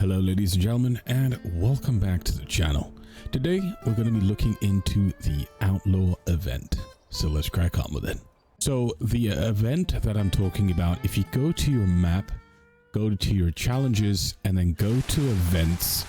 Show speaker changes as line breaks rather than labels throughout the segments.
Hello ladies and gentlemen, and welcome back to the channel. Today we're going to be looking into the Outlaw event, so let's crack on with it. So the event that I'm talking about, if you go to your map, go to your challenges, and then go to events,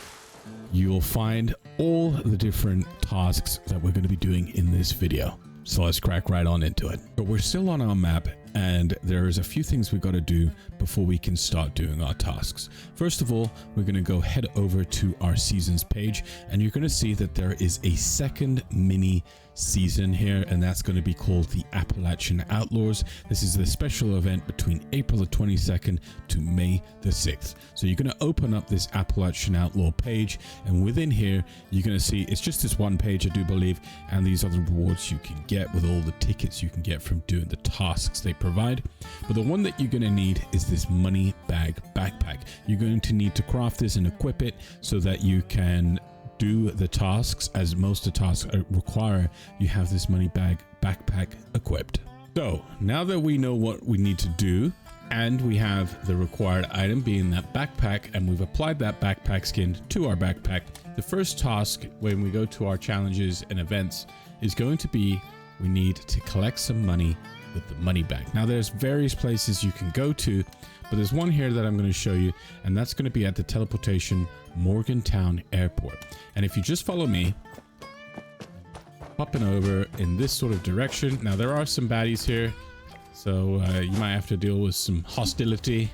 you'll find all the different tasks that we're going to be doing in this video. So let's crack right on into it. But we're still on our map, and there's a few things we've got to do before we can start doing our tasks. First of all, we're going to go head over to our seasons page, and you're going to see that there is a second mini season here, and that's going to be called the Appalachian Outlaws. This is the special event between April the 22nd to May the 6th. So you're going to open up this Appalachian Outlaw page, and within here you're going to see it's just this one page, I do believe, and these are the rewards you can get with all the tickets you can get from doing the tasks they provide. But the one that you're going to need is this money bag backpack. You're going to need to craft this and equip it so that you can do the tasks, as most of the tasks require you have this money bag backpack equipped. So now that we know what we need to do, and we have the required item being that backpack, and we've applied that backpack skin to our backpack, the first task when we go to our challenges and events is going to be we need to collect some money with the money bag. Now there's various places you can go to, but there's one here that I'm going to show you, and that's going to be at the teleportation Morgantown Airport. And if you just follow me, hopping over in this sort of direction. Now there are some baddies here, so you might have to deal with some hostility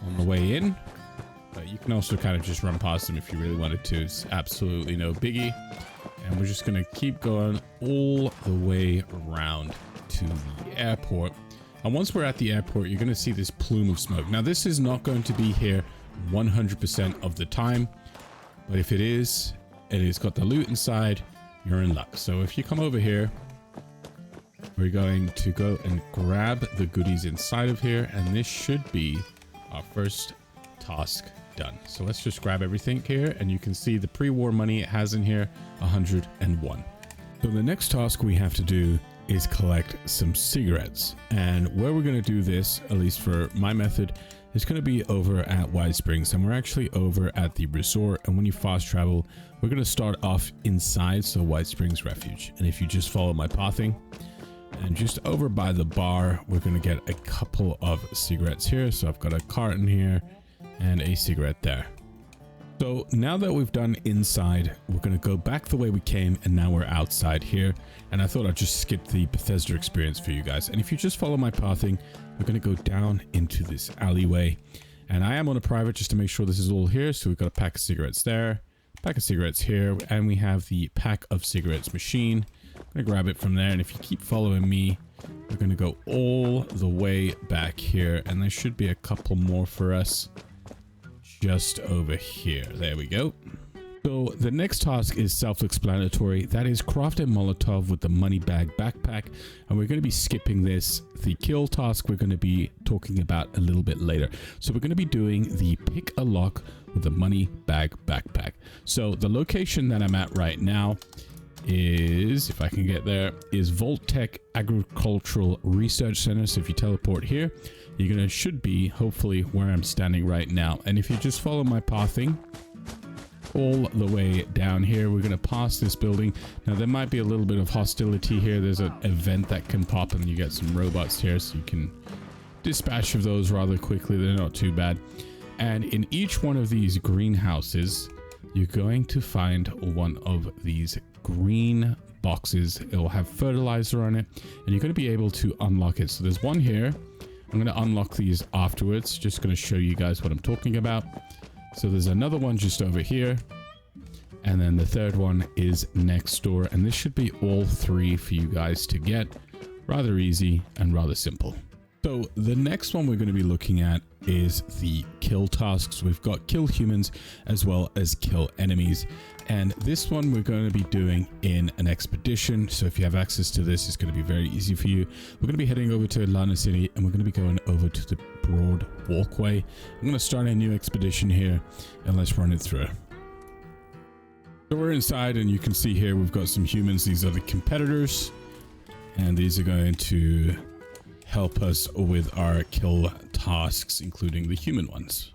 on the way in, but you can also kind of just run past them if you really wanted to. It's absolutely no biggie. And we're just going to keep going all the way around to the airport. And once we're at the airport, you're going to see this plume of smoke. Now this is not going to be here 100% of the time, but if it is, and it's got the loot inside, you're in luck. So if you come over here, we're going to go and grab the goodies inside of here, and this should be our first task done. So let's just grab everything here, and you can see the pre-war money it has in here, 101. So the next task we have to do is collect some cigarettes, and where we're going to do this, at least for my method, is going to be over at White Springs, and we're actually over at the resort. And when you fast travel, we're going to start off inside, so White Springs Refuge. And if you just follow my pathing, and just over by the bar, we're going to get a couple of cigarettes here. So I've got a carton here and a cigarette there. So now that we've done inside, we're going to go back the way we came, and now we're outside here. And I thought I'd just skip the Bethesda experience for you guys. And if you just follow my pathing, we're going to go down into this alleyway. And I am on a private just to make sure this is all here. So we've got a pack of cigarettes there, pack of cigarettes here, and we have the pack of cigarettes machine. I'm going to grab it from there. And if you keep following me, we're going to go all the way back here. And there should be a couple more for us just over here. There we go. So the next task is self-explanatory. That is craft a Molotov with the money bag backpack, and we're going to be skipping this. The kill task we're going to be talking about a little bit later. So we're going to be doing the pick a lock with the money bag backpack. So the location that I'm at right now is, if I can get there, is Voltech Agricultural Research Center. So if you teleport here, you're gonna should be hopefully where I'm standing right now. And if you just follow my pathing all the way down here, we're gonna pass this building. Now there might be a little bit of hostility here. There's an event that can pop, and you get some robots here, so you can dispatch of those rather quickly. They're not too bad. And in each one of these greenhouses, you're going to find one of these green boxes. It will have fertilizer on it, and you're going to be able to unlock it. So there's one here. I'm going to unlock these afterwards. Just going to show you guys what I'm talking about. So there's another one just over here, and then the third one is next door, and this should be all three for you guys to get. Rather easy and rather simple. So the next one we're going to be looking at is the kill tasks. We've got kill humans as well as kill enemies, and this one we're going to be doing in an expedition. So if you have access to this, it's going to be very easy for you. We're going to be heading over to Atlanta City, and we're going to be going over to the Broad Walkway. I'm going to start a new expedition here, and let's run it through. So we're inside, and you can see here we've got some humans. These are the competitors, and these are going to help us with our kill tasks, including the human ones.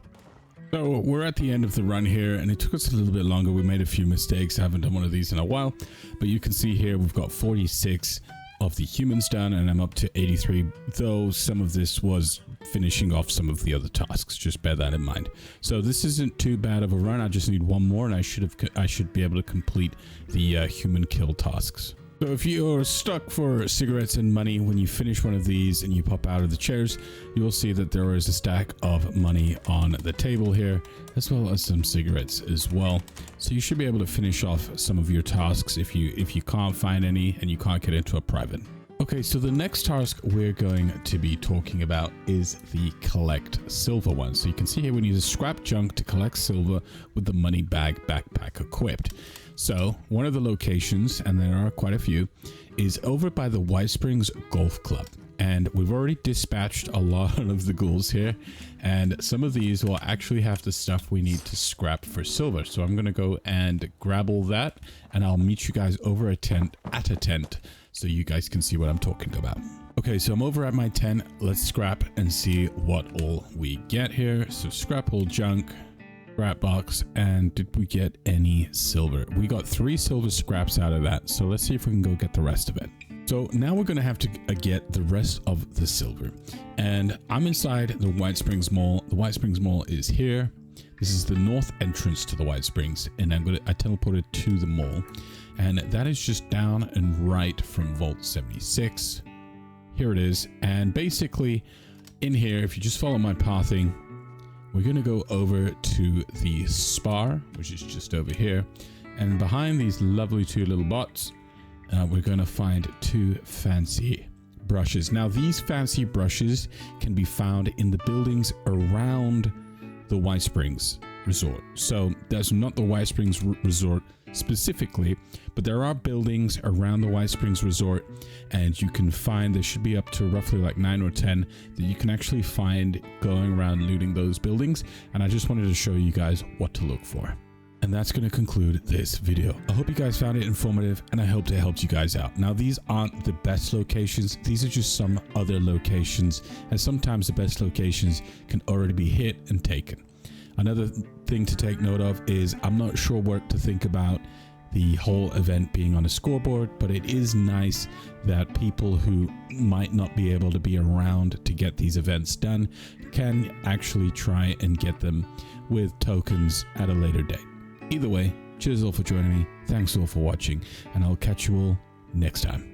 So we're at the end of the run here, and it took us a little bit longer. We made a few mistakes. I haven't done one of these in a while, but you can see here we've got 46 of the humans done, and I'm up to 83, though some of this was finishing off some of the other tasks. Just bear that in mind. So this isn't too bad of a run. I just need one more, and I should be able to complete the human kill tasks. So if you're stuck for cigarettes and money, when you finish one of these and you pop out of the chairs, you'll see that there is a stack of money on the table here, as well as some cigarettes as well. So you should be able to finish off some of your tasks if you can't find any and you can't get into a private. Okay, so the next task we're going to be talking about is the collect silver one. So you can see here we need to scrap junk to collect silver with the money bag backpack equipped. So one of the locations, and there are quite a few, is over by the White Springs Golf Club. And we've already dispatched a lot of the ghouls here, and some of these will actually have the stuff we need to scrap for silver. So I'm going to go and grab all that, and I'll meet you guys over at a tent so you guys can see what I'm talking about. Okay, so I'm over at my tent. Let's scrap and see what all we get here. So scrap all junk, scrap box, and did we get any silver? We got 3 silver scraps out of that, so let's see if we can go get the rest of it. So now we're going to have to get the rest of the silver, and I'm inside the White Springs Mall. The White Springs Mall is here. This is the north entrance to the White Springs, and I teleported to the mall, and that is just down and right from Vault 76. Here it is, and basically in here, if you just follow my pathing, we're going to go over to the spar, which is just over here, and behind these lovely 2 little bots, we're going to find 2 fancy brushes. Now these fancy brushes can be found in the buildings around the White Springs Resort. So that's not the White Springs Resort specifically, but there are buildings around the White Springs Resort, and you can find, there should be up to roughly like 9 or 10 that you can actually find going around looting those buildings. And I just wanted to show you guys what to look for. And that's going to conclude this video. I hope you guys found it informative, and I hope it helped you guys out. Now, these aren't the best locations. These are just some other locations, and sometimes the best locations can already be hit and taken. Another thing to take note of is I'm not sure what to think about the whole event being on a scoreboard, but it is nice that people who might not be able to be around to get these events done can actually try and get them with tokens at a later date. Either way, cheers all for joining me. Thanks all for watching, and I'll catch you all next time.